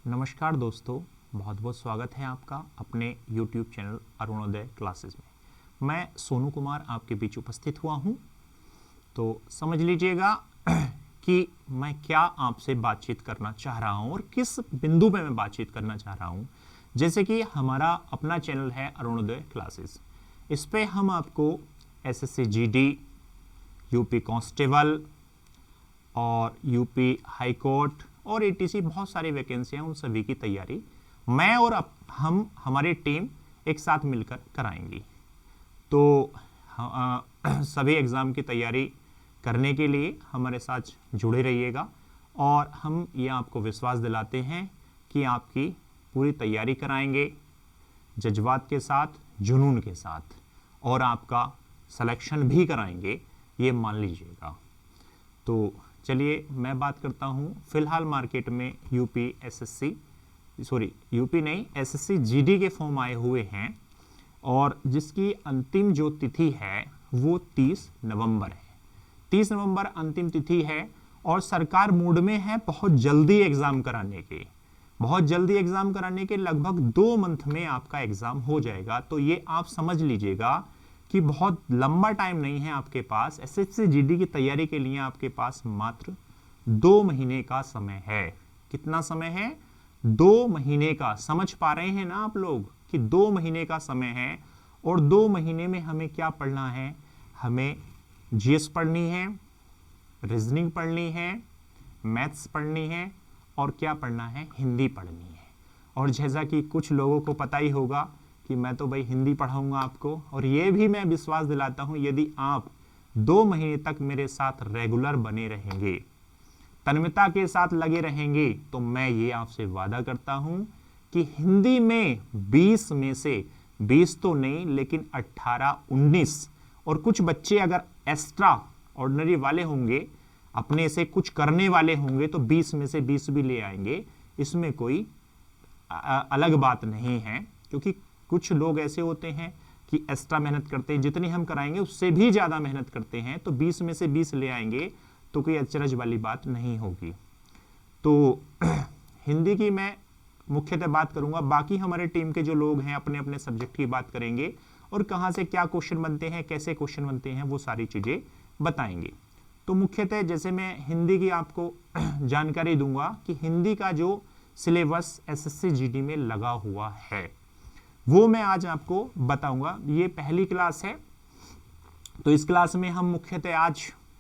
नमस्कार दोस्तों, बहुत बहुत स्वागत है आपका अपने YouTube चैनल अरुणोदय क्लासेस में। मैं सोनू कुमार आपके बीच उपस्थित हुआ हूं। तो समझ लीजिएगा कि मैं क्या आपसे बातचीत करना चाह रहा हूं और किस बिंदु पे मैं बातचीत करना चाह रहा हूं। जैसे कि हमारा अपना चैनल है अरुणोदय क्लासेस, इस पे हम आपको SSC GD, यूपी कांस्टेबल और यूपी हाई कोर्ट और ATC बहुत सारी वैकेंसी हैं, उन सभी की तैयारी मैं और हम हमारी टीम एक साथ मिलकर कराएंगी। तो सभी एग्ज़ाम की तैयारी करने के लिए हमारे साथ जुड़े रहिएगा और हम ये आपको विश्वास दिलाते हैं कि आपकी पूरी तैयारी कराएंगे जज्बात के साथ, जुनून के साथ, और आपका सिलेक्शन भी कराएंगे, ये मान लीजिएगा। तो चलिए मैं बात करता हूँ। फिलहाल मार्केट में SSC GD के फॉर्म आए हुए हैं और जिसकी अंतिम जो तिथि है वो 30 नवंबर है। 30 नवंबर अंतिम तिथि है और सरकार मूड में है बहुत जल्दी एग्जाम कराने के लगभग 2 मंथ में आपका एग्जाम हो जाएगा। तो ये आप समझ लीजिएगा कि बहुत लंबा टाइम नहीं है आपके पास। SSC GD की तैयारी के लिए आपके पास मात्र 2 महीने का समय है। कितना समय है? 2 महीने का। समझ पा रहे हैं ना आप लोग कि 2 महीने का समय है। और 2 महीने में हमें क्या पढ़ना है? हमें GS पढ़नी है, रीजनिंग पढ़नी है, मैथ्स पढ़नी है और क्या पढ़ना है? हिंदी पढ़नी है। और जैसा कि कुछ लोगों को पता ही होगा कि मैं तो भाई हिंदी पढ़ाऊंगा आपको, और ये भी मैं विश्वास दिलाता हूं यदि आप 2 महीने तक मेरे साथ रेगुलर बने रहेंगे, तन्मयता के साथ लगे रहेंगे, तो मैं ये आपसे वादा करता हूं कि हिंदी में 20 में से 20 तो नहीं लेकिन 18, 19 और कुछ बच्चे अगर एक्स्ट्रा ऑर्डिनरी वाले होंगे, अपने से कुछ करने वाले होंगे, तो 20 में से 20 भी ले आएंगे। इसमें कोई अलग बात नहीं है, क्योंकि कुछ लोग ऐसे होते हैं कि एक्स्ट्रा मेहनत करते हैं, जितनी हम कराएंगे उससे भी ज्यादा मेहनत करते हैं, तो 20 में से 20 ले आएंगे तो कोई अचरज वाली बात नहीं होगी। तो हिंदी की मैं मुख्यतः बात करूंगा, बाकी हमारे टीम के जो लोग हैं अपने अपने सब्जेक्ट की बात करेंगे और कहां से क्या क्वेश्चन बनते हैं, कैसे क्वेश्चन बनते हैं, वो सारी चीजें बताएंगे। तो मुख्यतः जैसे मैं हिंदी की आपको जानकारी दूंगा कि हिंदी का जो सिलेबस SSC GD में लगा हुआ है वो मैं आज आपको बताऊंगा। ये पहली क्लास है, तो इस क्लास में हम मुख्यतः आज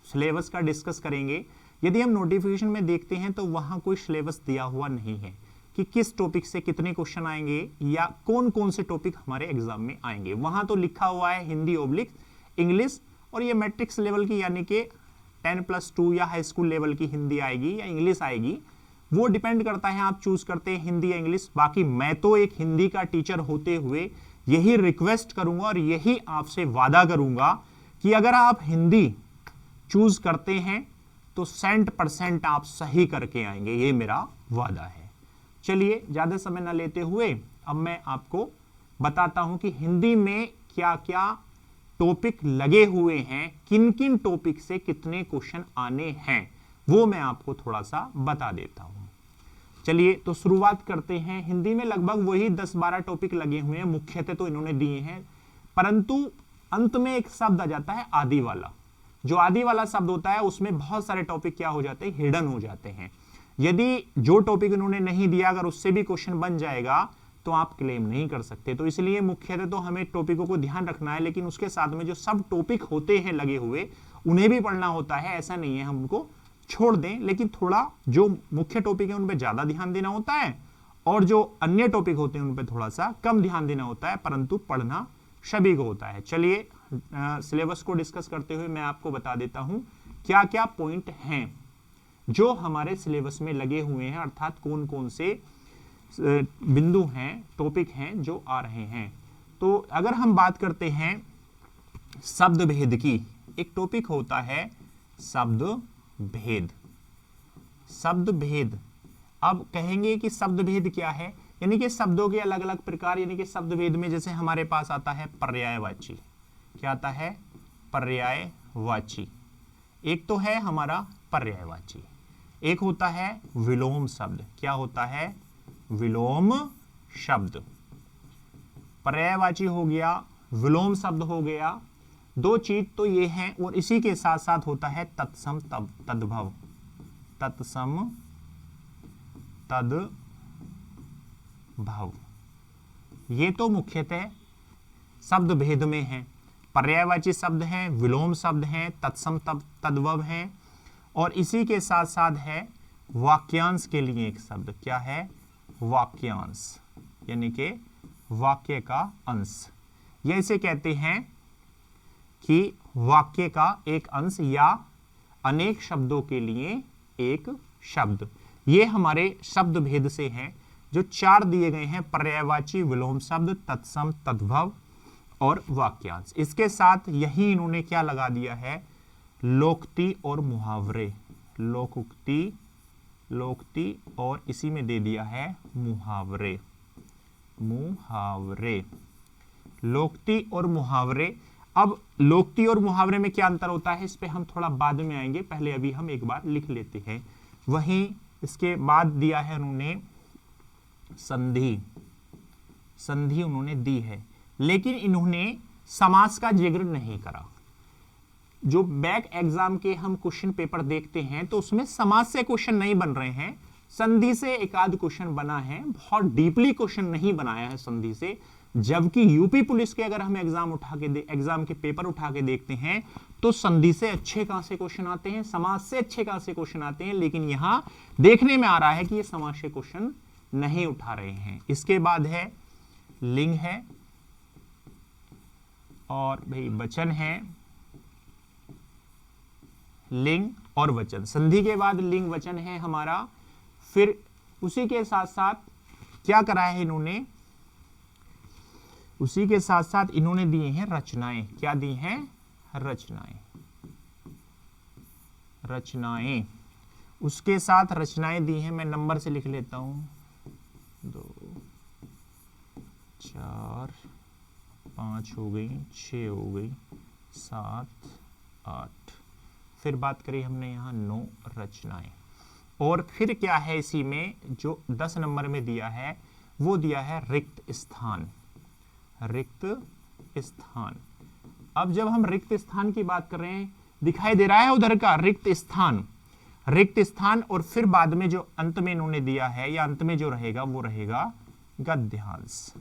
सिलेबस का डिस्कस करेंगे। यदि हम नोटिफिकेशन में देखते हैं तो वहां कोई सिलेबस दिया हुआ नहीं है कि किस टॉपिक से कितने क्वेश्चन आएंगे या कौन कौन से टॉपिक हमारे एग्जाम में आएंगे। वहां तो लिखा हुआ है हिंदी ओब्लिक इंग्लिश, और ये मैट्रिक्स लेवल की यानी कि 10+2 या हाई स्कूल लेवल की हिंदी आएगी या इंग्लिश आएगी, वो डिपेंड करता है आप चूज करते हैं हिंदी या इंग्लिश। बाकी मैं तो एक हिंदी का टीचर होते हुए यही रिक्वेस्ट करूंगा और यही आपसे वादा करूंगा कि अगर आप हिंदी चूज करते हैं तो 100% आप सही करके आएंगे, ये मेरा वादा है। चलिए ज्यादा समय ना लेते हुए अब मैं आपको बताता हूं कि हिंदी में क्या क्या टॉपिक लगे हुए हैं, किन किन टॉपिक से कितने क्वेश्चन आने हैं, वो मैं आपको थोड़ा सा बता देता हूं। चलिए तो शुरुआत करते हैं। हिंदी में लगभग वही 10-12 टॉपिक लगे हुए हैं, मुख्यतः तो इन्होंने दिए हैं, परंतु अंत में एक शब्द आ जाता है आदि वाला। जो आदि वाला शब्द होता है उसमें बहुत सारे टॉपिक क्या हो जाते हैं? हिडन हो जाते हैं। यदि जो टॉपिक इन्होंने नहीं दिया अगर उससे भी क्वेश्चन बन जाएगा तो आप क्लेम नहीं कर सकते। तो इसलिए मुख्यतः तो हमें टॉपिकों को ध्यान रखना है, लेकिन उसके साथ में जो सब टॉपिक होते हैं लगे हुए उन्हें भी पढ़ना होता है। ऐसा नहीं है हम उनको छोड़ दें, लेकिन थोड़ा जो मुख्य टॉपिक है उन पे ज्यादा ध्यान देना होता है और जो अन्य टॉपिक होते हैं उन पे थोड़ा सा कम ध्यान देना होता है, परंतु पढ़ना सभी को होता है। चलिए सिलेबस को डिस्कस करते हुए मैं आपको बता देता हूं क्या क्या पॉइंट हैं जो हमारे सिलेबस में लगे हुए हैं, अर्थात कौन कौन से बिंदु हैं, टॉपिक हैं जो आ रहे हैं। तो अगर हम बात करते हैं शब्द भेद की, एक टॉपिक होता है शब्द भेद। शब्द भेद, अब कहेंगे कि शब्द भेद क्या है, यानी कि शब्दों के अलग अलग प्रकार, यानी कि शब्द भेद में जैसे हमारे पास आता है पर्यायवाची। क्या आता है? पर्यायवाची। एक तो है हमारा पर्यायवाची, एक होता है विलोम शब्द। क्या होता है? विलोम शब्द, पर्यायवाची हो गया, विलोम शब्द हो गया, दो चीज तो ये हैं। और इसी के साथ साथ होता है तत्सम तद्भव, तत्सम तद्भव। ये तो मुख्यतः शब्द भेद में है, पर्यायवाची शब्द हैं, विलोम शब्द हैं, तत्सम तद्भव हैं। और इसी के साथ साथ है वाक्यांश के लिए एक शब्द, क्या है? वाक्यांश, यानी कि वाक्य का अंश। ये इसे कहते हैं कि वाक्य का एक अंश या अनेक शब्दों के लिए एक शब्द। ये हमारे शब्द भेद से हैं जो चार दिए गए हैं, पर्यायवाची, विलोम शब्द, तत्सम तद्भव और वाक्यांश। इसके साथ यही इन्होंने क्या लगा दिया है? लोकोक्ति और मुहावरे, लोकोक्ति, लोकोक्ति और इसी में दे दिया है मुहावरे, मुहावरे, लोकोक्ति और मुहावरे। अब लोकोक्ति और मुहावरे में क्या अंतर होता है, इस पे हम थोड़ा बाद में आएंगे, पहले अभी हम एक बार लिख लेते हैं। वहीं इसके बाद दिया है उन्होंने संधि, संधि उन्होंने दी है, लेकिन इन्होंने समास का जिक्र नहीं करा। जो बैक एग्जाम के हम क्वेश्चन पेपर देखते हैं तो उसमें समास से क्वेश्चन नहीं बन रहे हैं, संधि से एक आध क्वेश्चन बना है, बहुत डीपली क्वेश्चन नहीं बनाया है संधि से। जबकि यूपी पुलिस के अगर हम एग्जाम के पेपर उठा के देखते हैं तो संधि से अच्छे कहां से क्वेश्चन आते हैं, समास से अच्छे कहां से क्वेश्चन आते हैं, लेकिन यहां देखने में आ रहा है कि ये समास से क्वेश्चन नहीं उठा रहे हैं। इसके बाद है लिंग है और भाई वचन है, लिंग और वचन। संधि के बाद लिंग वचन है हमारा। फिर उसी के साथ साथ क्या करा है इन्होंने, उसी के साथ साथ इन्होंने दिए हैं रचनाएं। क्या दी हैं? रचनाएं, रचनाएं। उसके साथ रचनाएं दी हैं, मैं नंबर से लिख लेता हूं, 2 4 5 हो गई, 6 हो गई, 7 8। फिर बात करी हमने यहाँ 9 रचनाएं। और फिर क्या है इसी में जो 10 नंबर में दिया है, वो दिया है रिक्त स्थान, रिक्त स्थान। अब जब हम रिक्त स्थान की बात कर रहे हैं, दिखाई दे रहा है उधर का रिक्त स्थान, रिक्त स्थान। और फिर बाद में जो अंत में इन्होंने दिया है या अंत में जो रहेगा वो रहेगा गद्यांश।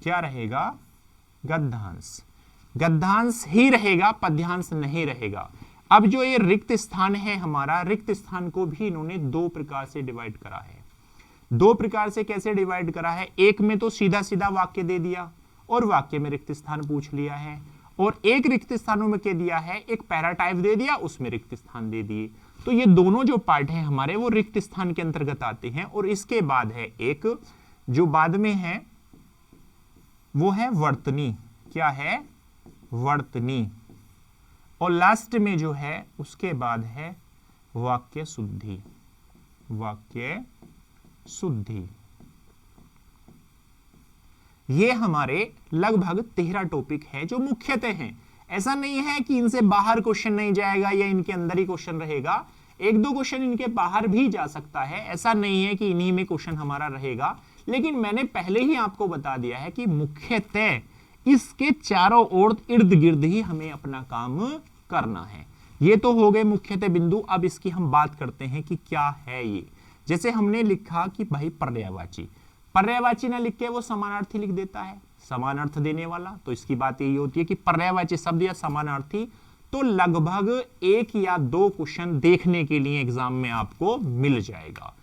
क्या रहेगा? गद्यांश, गद्यांश ही रहेगा, पद्यांश नहीं रहेगा। अब जो ये रिक्त स्थान है हमारा, रिक्त स्थान को भी इन्होंने दो प्रकार से डिवाइड करा है। दो प्रकार से कैसे डिवाइड करा है? एक में तो सीधा सीधा वाक्य दे दिया और वाक्य में रिक्त स्थान पूछ लिया है, और एक रिक्त स्थानों में क्या दिया है, एक पैरा टाइप दे दिया, उसमें रिक्त स्थान दे दिए। तो ये दोनों जो पार्ट हैं हमारे वो रिक्त स्थान के अंतर्गत आते हैं। और इसके बाद है एक जो बाद में है वो है वर्तनी। क्या है? वर्तनी। और लास्ट में जो है उसके बाद है वाक्य शुद्धि, वाक्य शुद्धि। ये हमारे लगभग 13 टॉपिक है जो मुख्यतः हैं। ऐसा नहीं है कि इनसे बाहर क्वेश्चन नहीं जाएगा या इनके अंदर ही क्वेश्चन रहेगा, एक दो क्वेश्चन इनके बाहर भी जा सकता है। ऐसा नहीं है कि इन्हीं में क्वेश्चन हमारा रहेगा, लेकिन मैंने पहले ही आपको बता दिया है कि मुख्यतः इसके चारों ओर इर्द गिर्द ही हमें अपना काम करना है। ये तो हो गए मुख्यतः बिंदु। अब इसकी हम बात करते हैं कि क्या है ये। जैसे हमने लिखा कि भाई पर्यायवाची, पर्यायवाची ना लिख के वो समानार्थी लिख देता है, समान अर्थ देने वाला। तो इसकी बात यही होती है कि पर्यायवाची शब्द या समानार्थी तो लगभग 1 या 2 क्वेश्चन देखने के लिए एग्जाम में आपको मिल जाएगा।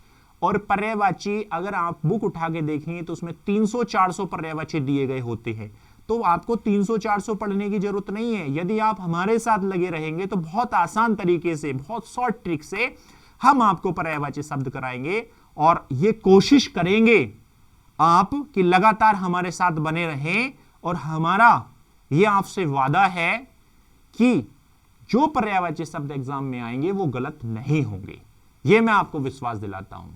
और पर्यायवाची अगर आप बुक उठा के देखेंगे तो उसमें 300-400 पर्यायवाची दिए गए होते हैं। तो आपको 300-400 पढ़ने की जरूरत नहीं है। यदि आप हमारे साथ लगे रहेंगे तो बहुत आसान तरीके से, बहुत शॉर्ट ट्रिक से हम आपको पर्यायवाची शब्द कराएंगे। और ये कोशिश करेंगे आप कि लगातार हमारे साथ बने रहें। और हमारा ये आपसे वादा है कि जो पर्यायवाची शब्द एग्जाम में आएंगे वो गलत नहीं होंगे, ये मैं आपको विश्वास दिलाता हूं।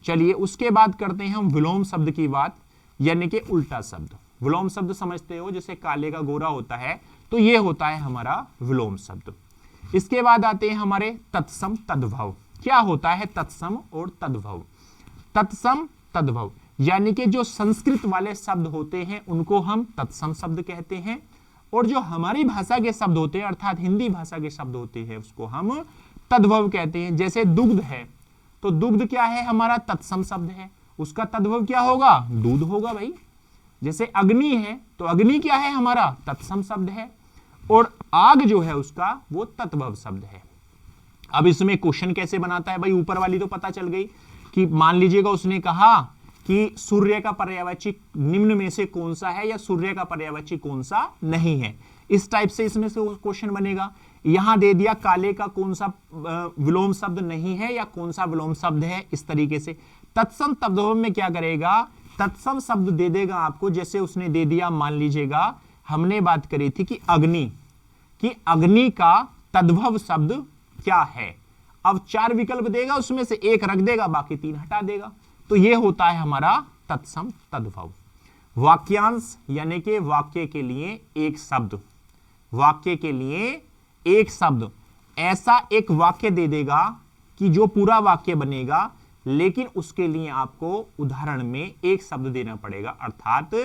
चलिए उसके बाद करते हैं हम विलोम शब्द की बात, यानी कि उल्टा शब्द। विलोम शब्द समझते हो, जैसे काले का गोरा होता है, तो ये होता है हमारा विलोम शब्द। इसके बाद आते हैं हमारे तत्सम तद्भव। क्या होता है तत्सम और तद्भव? तत्सम तद्भव, यानी कि जो संस्कृत वाले शब्द होते हैं उनको हम तत्सम शब्द कहते हैं, और जो हमारी भाषा के शब्द होते हैं अर्थात हिंदी भाषा के शब्द होते हैं उसको हम तद्भव कहते हैं। जैसे दुग्ध है तो दुग्ध क्या है, हमारा तत्सम शब्द है, उसका तद्भव क्या होगा, दूध होगा भाई। जैसे अग्नि है तो अग्नि क्या है, हमारा तत्सम शब्द है, और आग जो है उसका वो तद्भव शब्द है। अब इसमें क्वेश्चन कैसे बनाता है भाई, ऊपर वाली तो पता चल गई कि मान लीजिएगा उसने कहा कि सूर्य का पर्यायवाची निम्न में से कौन सा है या सूर्य का पर्यायवाची कौन सा नहीं है, इस टाइप से इसमें से क्वेश्चन बनेगा। यहां दे दिया काले का कौन सा विलोम शब्द नहीं है या कौन सा विलोम शब्द है, इस तरीके से। तत्सम तद्भव में क्या करेगा, तत्सम शब्द दे देगा आपको। जैसे उसने दे दिया, मान लीजिएगा हमने बात करी थी कि अग्नि का तद्भव शब्द क्या है। अब 4 विकल्प देगा, उसमें से एक रख देगा, बाकी 3 हटा देगा, तो यह होता है हमारा तत्सम तद्भव। वाक्यांश यानी कि वाक्य के लिए एक शब्द, वाक्य के लिए एक शब्द, ऐसा एक वाक्य दे देगा कि जो पूरा वाक्य बनेगा, लेकिन उसके लिए आपको उदाहरण में एक शब्द देना पड़ेगा, अर्थात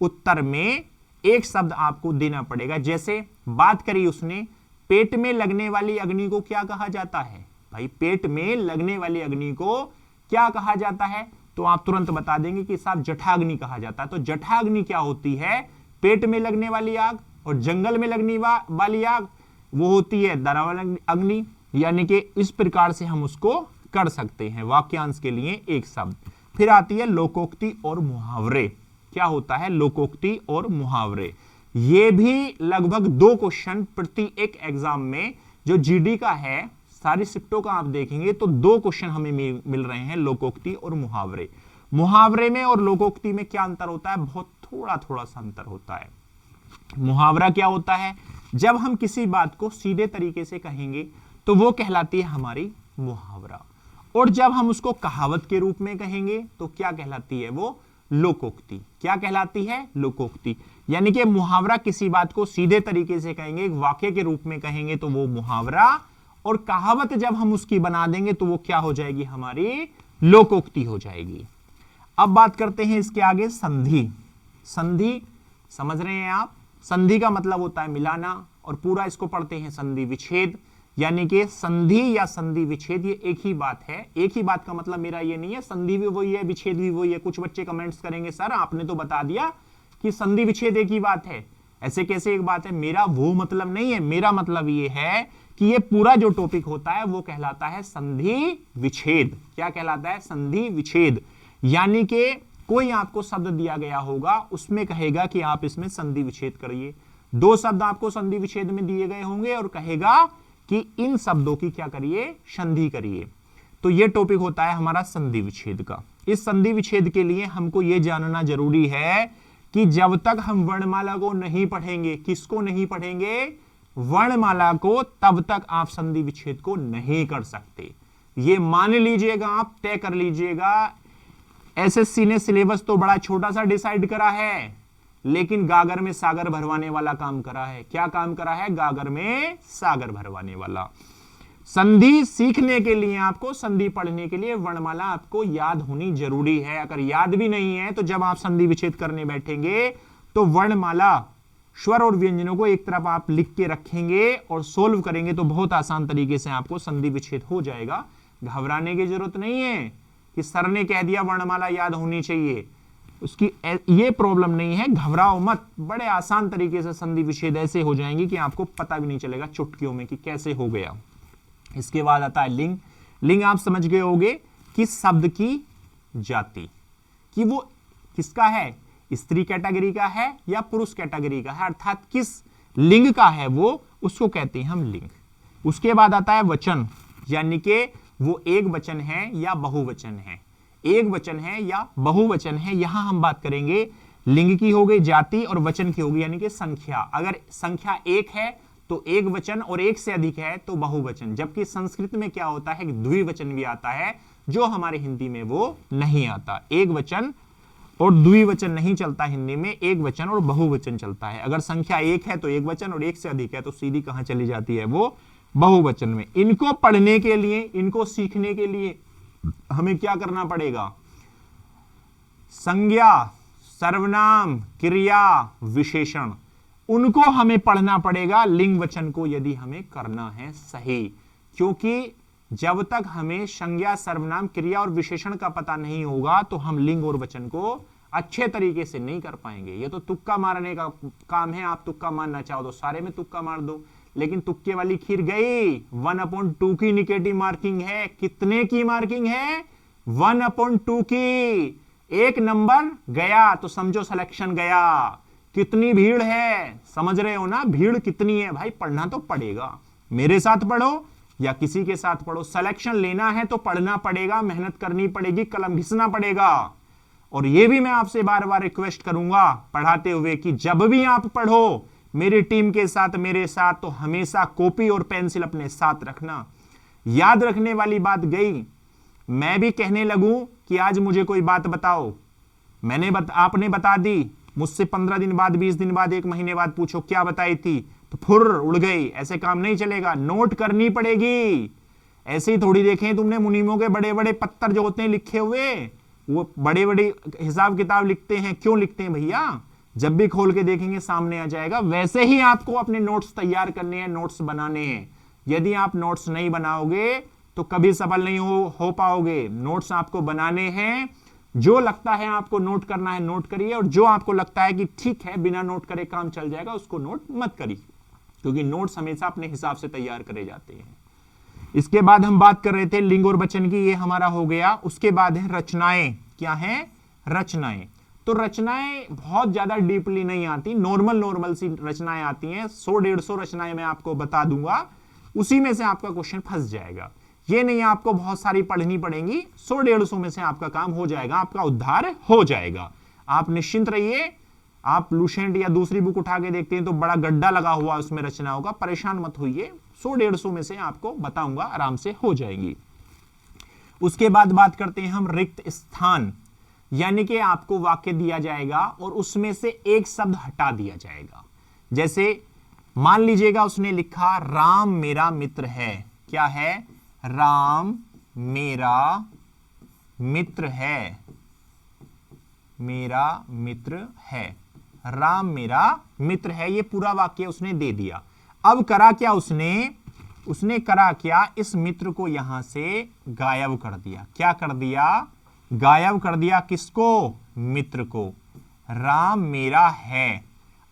उत्तर में एक शब्द आपको देना पड़ेगा। जैसे बात करी उसने, पेट में लगने वाली अग्नि को क्या कहा जाता है भाई, पेट में लगने वाली अग्नि को क्या कहा जाता है, तो आप तुरंत बता देंगे कि साहब जठाग्नि कहा जाता है। तो जठाग्नि क्या होती है, पेट में लगने वाली आग, और जंगल में लगने वाली आग वो होती है दारावल अग्नि। यानी कि इस प्रकार से हम उसको कर सकते हैं, वाक्यांश के लिए एक शब्द। फिर आती है लोकोक्ति और मुहावरे। क्या होता है लोकोक्ति और मुहावरे, ये भी लगभग 2 क्वेश्चन प्रति एक एग्जाम में, जो जीडी का है सारी शिफ्टों का आप देखेंगे तो 2 क्वेश्चन हमें मिल रहे हैं, लोकोक्ति और मुहावरे। मुहावरे में और लोकोक्ति में क्या अंतर होता है, बहुत थोड़ा सा अंतर होता है। मुहावरा क्या होता है, जब हम किसी बात को सीधे तरीके से कहेंगे तो वो कहलाती है हमारी मुहावरा, और जब हम उसको कहावत के रूप में कहेंगे तो क्या कहलाती है वो लोकोक्ति। क्या कहलाती है, लोकोक्ति। यानी कि मुहावरा किसी बात को सीधे तरीके से कहेंगे, एक वाक्य के रूप में कहेंगे तो वो मुहावरा, और कहावत जब हम उसकी बना देंगे तो वो क्या हो जाएगी, हमारी लोकोक्ति हो जाएगी। अब बात करते हैं इसके आगे संधि। संधि समझ रहे हैं आप, संधि का मतलब होता है मिलाना, और पूरा इसको पढ़ते हैं संधि विच्छेद। यानी कि संधि या संधि विच्छेद ये एक ही बात है। एक ही बात का मतलब मेरा ये नहीं है संधि भी वही है विच्छेद भी वही है। कुछ बच्चे कमेंट्स करेंगे सर आपने तो बता दिया कि संधि विच्छेद एक ही बात है, ऐसे कैसे एक बात है। मेरा वो मतलब नहीं है, मेरा मतलब ये है कि ये पूरा जो टॉपिक होता है वो कहलाता है संधि विच्छेद। क्या कहलाता है, संधि विच्छेद। यानी कि कोई आपको शब्द दिया गया होगा, उसमें कहेगा कि आप इसमें संधि विच्छेद करिए। 2 शब्द आपको संधि विच्छेद में दिए गए होंगे और कहेगा कि इन शब्दों की क्या करिए, संधि करिए। तो ये टॉपिक होता है हमारा संधि विच्छेद का। इस संधि विच्छेद के लिए हमको ये जानना जरूरी है कि जब तक हम वर्णमाला को नहीं पढ़ेंगे, किसको नहीं पढ़ेंगे, वर्णमाला को, तब तक आप संधि विच्छेद को नहीं कर सकते। ये मान लीजिएगा, आप तय कर लीजिएगा। एसएससी ने सिलेबस तो बड़ा छोटा सा डिसाइड करा है, लेकिन गागर में सागर भरवाने वाला काम करा है। क्या काम करा है, गागर में सागर भरवाने वाला। संधि सीखने के लिए, आपको संधि पढ़ने के लिए वर्णमाला आपको याद होनी जरूरी है। अगर याद भी नहीं है तो जब आप संधि विच्छेद करने बैठेंगे तो वर्णमाला, स्वर और व्यंजनों को एक तरफ आप लिख के रखेंगे और सोल्व करेंगे तो बहुत आसान तरीके से आपको संधि विच्छेद हो जाएगा। घबराने की जरूरत नहीं है कि सर ने कह दिया वर्णमाला याद होनी चाहिए, उसकी ये प्रॉब्लम नहीं है, घबराओ मत। बड़े आसान तरीके से संधि विच्छेद ऐसे हो जाएंगे कि आपको पता भी नहीं चलेगा चुटकियों में कि कैसे हो गया। इसके बाद आता है लिंग। लिंग आप समझ गए होंगे कि शब्द की जाति, कि वो किसका है, स्त्री कैटेगरी का है या पुरुष कैटेगरी का है, अर्थात किस लिंग का है वो, उसको कहते हैं हम लिंग। उसके बाद आता है वचन, यानी कि वो एक वचन है या बहुवचन है, एक वचन है या बहुवचन है। यहां हम बात करेंगे लिंग की हो गई, जाति, और वचन की होगी यानी कि संख्या। अगर संख्या 1 है तो एक वचन, और 1 से अधिक है तो बहुवचन। जबकि संस्कृत में क्या होता है, द्विवचन भी आता है, जो हमारे हिंदी में वो नहीं आता। एक वचन और द्विवचन नहीं चलता हिंदी में, एक वचन और बहुवचन चलता है। अगर संख्या 1 है तो एक वचन, और 1 से अधिक है तो सीधी कहां चली जाती है, वो बहुवचन में। इनको पढ़ने के लिए, इनको सीखने के लिए हमें क्या करना पड़ेगा, संज्ञा, सर्वनाम, क्रिया, विशेषण, उनको हमें पढ़ना पड़ेगा लिंग वचन को यदि हमें करना है सही। क्योंकि जब तक हमें संज्ञा, सर्वनाम, क्रिया और विशेषण का पता नहीं होगा तो हम लिंग और वचन को अच्छे तरीके से नहीं कर पाएंगे। ये तो तुक्का मारने का काम है। आप तुक्का मारना चाहो तो सारे में तुक्का मार दो, लेकिन तुक्के वाली खीर गई। 1/2 की निगेटिव मार्किंग है। कितने की मार्किंग है? 1/2 की। एक नंबर गया तो समझो सिलेक्शन गया। कितनी भीड़ है, समझ रहे हो ना? भीड़ कितनी है भाई, पढ़ना तो पड़ेगा। मेरे साथ पढ़ो या किसी के साथ पढ़ो, सिलेक्शन लेना है तो पढ़ना पड़ेगा, मेहनत करनी पड़ेगी, कलम घिसना पड़ेगा। और यह भी मैं आपसे बार बार रिक्वेस्ट करूंगा पढ़ाते हुए कि जब भी आप पढ़ो मेरी टीम के साथ, मेरे साथ, तो हमेशा कॉपी और पेंसिल अपने साथ रखना। याद रखने वाली बात गई, मैं भी कहने लगूं कि आज मुझे कोई बात बताओ, आपने बता दी, मुझसे 15 दिन बाद, 20 दिन बाद, 1 महीने बाद पूछो क्या बताई थी, तो फुर उड़ गई। ऐसे काम नहीं चलेगा, नोट करनी पड़ेगी। ऐसे ही थोड़ी देखें तुमने मुनीमों के बड़े बड़े पत्थर जो होते हैं लिखे हुए, वो बड़े बड़े हिसाब किताब लिखते हैं। क्यों लिखते हैं भैया? जब भी खोल के देखेंगे सामने आ जाएगा। वैसे ही आपको अपने नोट्स तैयार करने हैं, नोट्स बनाने हैं। यदि आप नोट्स नहीं बनाओगे तो कभी सफल नहीं हो पाओगे। नोट्स आपको बनाने हैं। जो लगता है आपको नोट करना है नोट करिए, और जो आपको लगता है कि ठीक है बिना नोट करे काम चल जाएगा उसको नोट मत करिए, क्योंकि नोट्स हमेशा अपने हिसाब से तैयार करे जाते हैं। इसके बाद हम बात कर रहे थे लिंग और वचन की, ये हमारा हो गया। उसके बाद है रचनाएं। क्या है? रचनाएं। तो रचनाएं बहुत ज्यादा डीपली नहीं आती, नॉर्मल सी रचनाएं आती हैं। 100-150 रचनाएं मैं आपको बता दूंगा, उसी में से आपका क्वेश्चन फंस जाएगा। ये नहीं आपको बहुत सारी पढ़नी पड़ेंगी, 100-150 में से आपका काम हो जाएगा, आपका उद्धार हो जाएगा। आप निश्चिंत रहिए। आप लुसेंट या दूसरी बुक उठा के देखते हैं तो बड़ा गड्ढा लगा हुआ उसमें रचनाओं का, परेशान मत होइए। 100-150 में से आपको बताऊंगा, आराम से हो जाएगी। उसके बाद बात करते हैं हम रिक्त स्थान, यानी कि आपको वाक्य दिया जाएगा और उसमें से एक शब्द हटा दिया जाएगा। जैसे मान लीजिएगा उसने लिखा राम मेरा मित्र है। क्या है? राम मेरा मित्र है। मेरा मित्र है। राम मेरा मित्र है, ये पूरा वाक्य उसने दे दिया। अब करा क्या उसने करा क्या? इस मित्र को यहां से गायब कर दिया। क्या कर दिया? गायब कर दिया। किसको? मित्र को। राम मेरा है।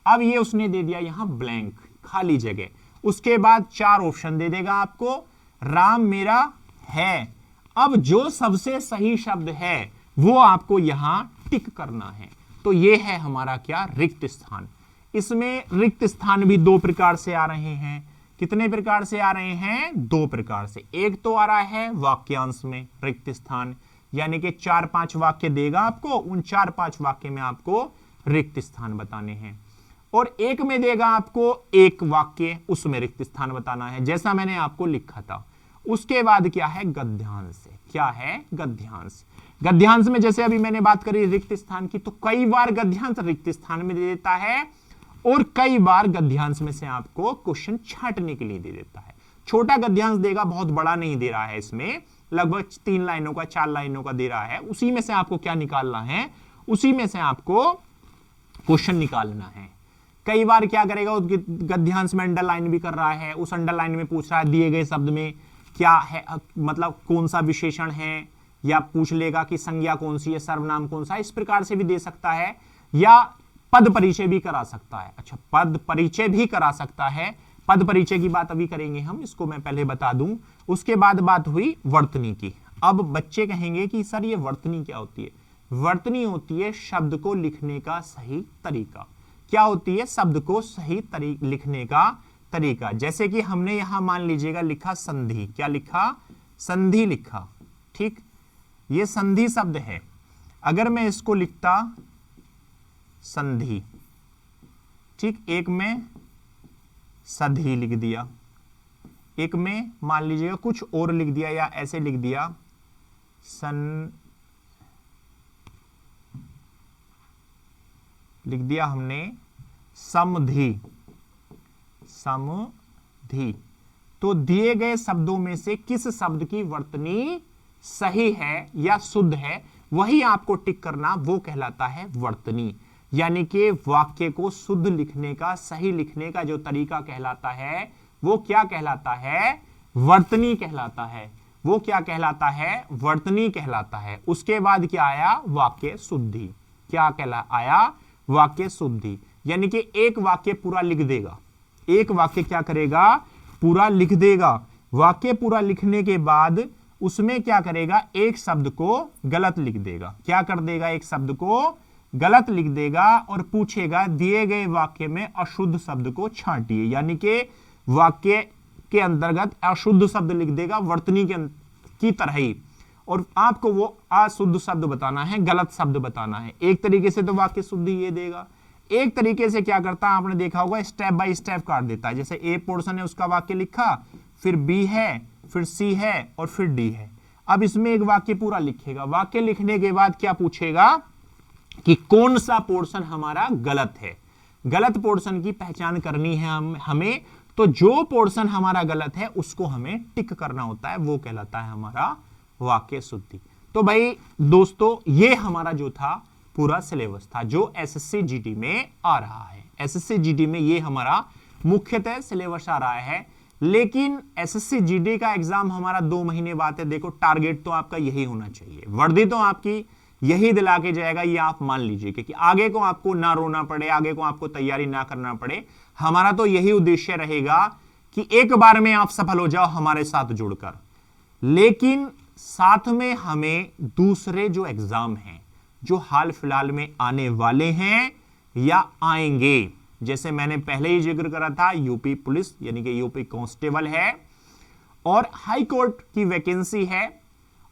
अब ये उसने दे दिया यहां ब्लैंक, खाली जगह। उसके बाद 4 ऑप्शन दे देगा आपको। राम मेरा है। अब जो सबसे सही शब्द है वो आपको यहां टिक करना है। तो ये है हमारा क्या? रिक्त स्थान। इसमें रिक्त स्थान भी 2 प्रकार से आ रहे हैं। कितने प्रकार से आ रहे हैं? 2 प्रकार से। एक तो आ रहा है वाक्यांश में रिक्त स्थान, यानी कि 4-5 वाक्य देगा आपको, उन 4-5 वाक्य में आपको रिक्त स्थान बताने हैं। और एक में देगा आपको एक वाक्य, उसमें रिक्त स्थान बताना है, जैसा मैंने आपको लिखा था। उसके बाद क्या है? गद्यांश से। क्या है? गद्यांश। गद्यांश में जैसे अभी मैंने बात करी रिक्त स्थान की, तो कई बार गद्यांश रिक्त स्थान में दे देता है और कई बार गद्यांश में से आपको क्वेश्चन छांटने के लिए दे देता है। छोटा गद्यांश देगा, बहुत बड़ा नहीं दे रहा है। इसमें लगभग 3 लाइनों का, 4 लाइनों का दे रहा है। उसी में से आपको क्या निकालना है? उसी में से आपको क्वेश्चन निकालना है। कई बार क्या करेगा, गद्यांश में अंडरलाइन भी कर रहा है, उस अंडरलाइन में पूछ रहा है दिए गए शब्द में क्या है, मतलब कौन सा विशेषण है, या पूछ लेगा कि संज्ञा कौन सी है, सर्वनाम कौन सा है। इस प्रकार से भी दे सकता है, या पद परिचय भी करा सकता है। अच्छा, पद परिचय भी करा सकता है। पद परिचय की बात अभी करेंगे हम, इसको मैं पहले बता दूं। उसके बाद बात हुई वर्तनी की। अब बच्चे कहेंगे कि सर ये वर्तनी क्या होती है? वर्तनी होती है शब्द को लिखने का सही तरीका। क्या होती है? शब्द को सही लिखने का तरीका। जैसे कि हमने यहां मान लीजिएगा लिखा संधि। क्या लिखा? संधि लिखा। ठीक, ये संधि शब्द है। अगर मैं इसको लिखता संधि, ठीक, एक में सधी लिख दिया, एक में मान लीजिएगा कुछ और लिख दिया, या ऐसे लिख दिया लिख दिया हमने समधि। समधि। तो दिए गए शब्दों में से किस शब्द की वर्तनी सही है या शुद्ध है, वही आपको टिक करना, वो कहलाता है वर्तनी। यानी कि वाक्य को शुद्ध लिखने का, सही लिखने का जो तरीका कहलाता है वो क्या कहलाता है? वर्तनी कहलाता है। वो क्या कहलाता है? वर्तनी कहलाता है। उसके बाद क्या आया? वाक्य शुद्धि। क्या आया? वाक्य शुद्धि। यानी कि एक वाक्य पूरा लिख देगा, एक वाक्य क्या करेगा? पूरा लिख देगा। वाक्य पूरा लिखने के बाद उसमें क्या करेगा? एक शब्द को गलत लिख देगा। क्या कर देगा? एक शब्द को गलत लिख देगा और पूछेगा दिए गए वाक्य में अशुद्ध शब्द को छांटिए। यानी कि वाक्य के अंतर्गत अशुद्ध शब्द लिख देगा वर्तनी की तरह ही, और आपको वो अशुद्ध शब्द बताना है, गलत शब्द बताना है। एक तरीके से तो वाक्य शुद्धि ये देगा, एक तरीके से क्या करता है आपने देखा होगा, स्टेप बाय स्टेप काट देता है। जैसे ए पोर्शन है उसका वाक्य लिखा, फिर बी है, फिर सी है और फिर डी है। अब इसमें एक वाक्य पूरा लिखेगा। वाक्य लिखने के बाद क्या पूछेगा कि कौन सा पोर्शन हमारा गलत है। गलत पोर्शन की पहचान करनी है हमें, तो जो पोर्शन हमारा गलत है उसको हमें टिक करना होता है, वो कहलाता है हमारा वाक्य शुद्धि। तो भाई दोस्तों, ये हमारा जो था पूरा सिलेबस था जो एसएससी जीडी में आ रहा है। एसएससी जीडी में ये हमारा मुख्यतः सिलेबस आ रहा है। लेकिन एसएससी जीडी का एग्जाम हमारा 2 महीने बाद है। देखो, टारगेट तो आपका यही होना चाहिए, वर्दी तो आपकी यही दिला के जाएगा, ये आप मान लीजिए, क्योंकि आगे को आपको ना रोना पड़े, आगे को आपको तैयारी ना करना पड़े। हमारा तो यही उद्देश्य रहेगा कि एक बार में आप सफल हो जाओ हमारे साथ जुड़कर। लेकिन साथ में हमें दूसरे जो एग्जाम हैं, जो हाल फिलहाल में आने वाले हैं या आएंगे, जैसे मैंने पहले ही जिक्र करा था, यूपी पुलिस यानी कि यूपी कांस्टेबल है, और हाई कोर्ट की वैकेंसी है,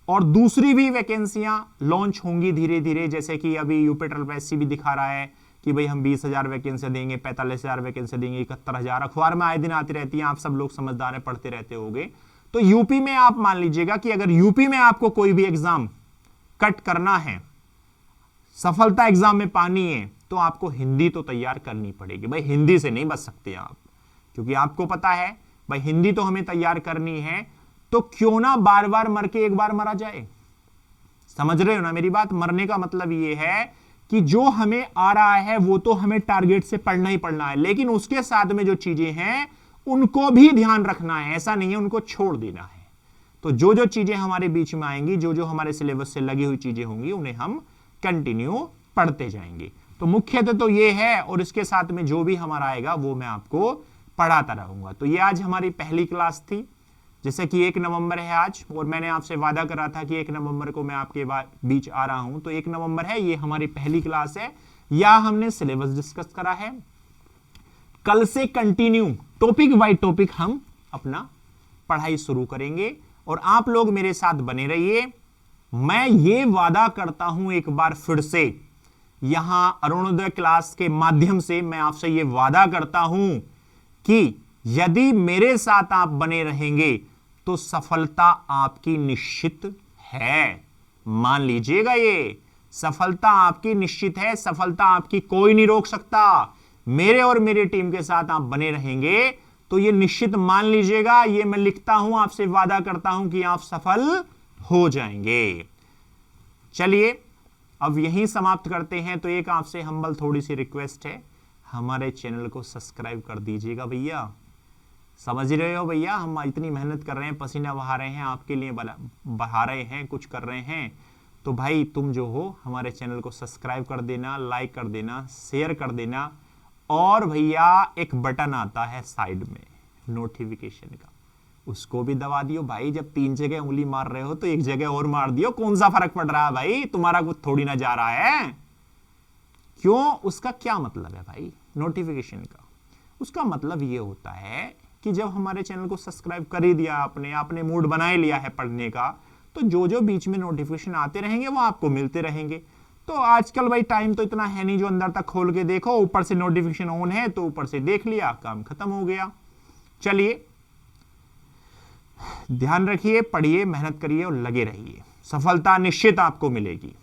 और दूसरी भी वैकेंसियां लॉन्च होंगी धीरे धीरे। जैसे कि अभी यूपी ट्रिपल भी दिखा रहा है कि भाई हम 20,000 वैकेंसी देंगे, 45,000 वैकेंसी देंगे, 71,000। अखबार में आए दिन आती रहती हैं, आप सब लोग समझदार हैं, पढ़ते रहते होंगे। तो यूपी में आप मान लीजिएगा कि अगर यूपी में आपको कोई भी एग्जाम कट करना है, सफलता एग्जाम में पानी है, तो आपको हिंदी तो तैयार करनी पड़ेगी। भाई हिंदी से नहीं बच सकते आप, क्योंकि आपको पता है भाई हिंदी तो हमें तैयार करनी है। तो क्यों ना बार बार मर के एक बार मरा जाए। समझ रहे हो ना मेरी बात? मरने का मतलब ये है कि जो हमें आ रहा है वो तो हमें टारगेट से पढ़ना ही पढ़ना है, लेकिन उसके साथ में जो चीजें हैं उनको भी ध्यान रखना है। ऐसा नहीं है उनको छोड़ देना है। तो जो जो चीजें हमारे बीच में आएंगी, जो जो हमारे सिलेबस से लगी हुई चीजें होंगी, उन्हें हम कंटिन्यू पढ़ते जाएंगे। तो मुख्यतः तो ये है, और इसके साथ में जो भी हमारा आएगा वो मैं आपको पढ़ाता रहूंगा। तो ये आज हमारी पहली क्लास थी। जैसे कि 1 नवंबर है आज, और मैंने आपसे वादा करा था कि 1 नवंबर को मैं आपके बीच आ रहा हूं। तो 1 नवंबर है, ये हमारी पहली क्लास है। या हमने सिलेबस डिस्कस करा है। कल से कंटिन्यू टॉपिक बाय टॉपिक हम अपना पढ़ाई शुरू करेंगे, और आप लोग मेरे साथ बने रहिए। मैं ये वादा करता हूं एक बार फिर से, यहां अरुणोदय क्लास के माध्यम से मैं आपसे ये वादा करता हूं कि यदि मेरे साथ आप बने रहेंगे तो सफलता आपकी निश्चित है। मान लीजिएगा, ये सफलता आपकी निश्चित है। सफलता आपकी कोई नहीं रोक सकता। मेरे और मेरी टीम के साथ आप बने रहेंगे तो ये निश्चित मान लीजिएगा। ये मैं लिखता हूं, आपसे वादा करता हूं कि आप सफल हो जाएंगे। चलिए अब यहीं समाप्त करते हैं। तो एक आपसे हम्बल थोड़ी सी रिक्वेस्ट है, हमारे चैनल को सब्सक्राइब कर दीजिएगा भैया। समझ रहे हो भैया, हम इतनी मेहनत कर रहे हैं, पसीना बहा रहे हैं, आपके लिए बहा रहे हैं, कुछ कर रहे हैं। तो भाई तुम जो हो हमारे चैनल को सब्सक्राइब कर देना, लाइक कर देना, शेयर कर देना, और भैया एक बटन आता है साइड में नोटिफिकेशन का, उसको भी दबा दियो भाई। जब 3 जगह उंगली मार रहे हो तो एक जगह और मार दियो। कौन सा फर्क पड़ रहा है भाई? तुम्हारा कुछ थोड़ी ना जा रहा है। क्यों? उसका क्या मतलब है भाई नोटिफिकेशन का? उसका मतलब ये होता है कि जब हमारे चैनल को सब्सक्राइब कर ही दिया आपने मूड बना ही लिया है पढ़ने का, तो जो जो बीच में नोटिफिकेशन आते रहेंगे वो आपको मिलते रहेंगे। तो आजकल भाई टाइम तो इतना है नहीं जो अंदर तक खोल के देखो, ऊपर से नोटिफिकेशन ऑन है तो ऊपर से देख लिया, काम खत्म हो गया। चलिए ध्यान रखिए, पढ़िए, मेहनत करिए और लगे रहिए। सफलता निश्चित आपको मिलेगी।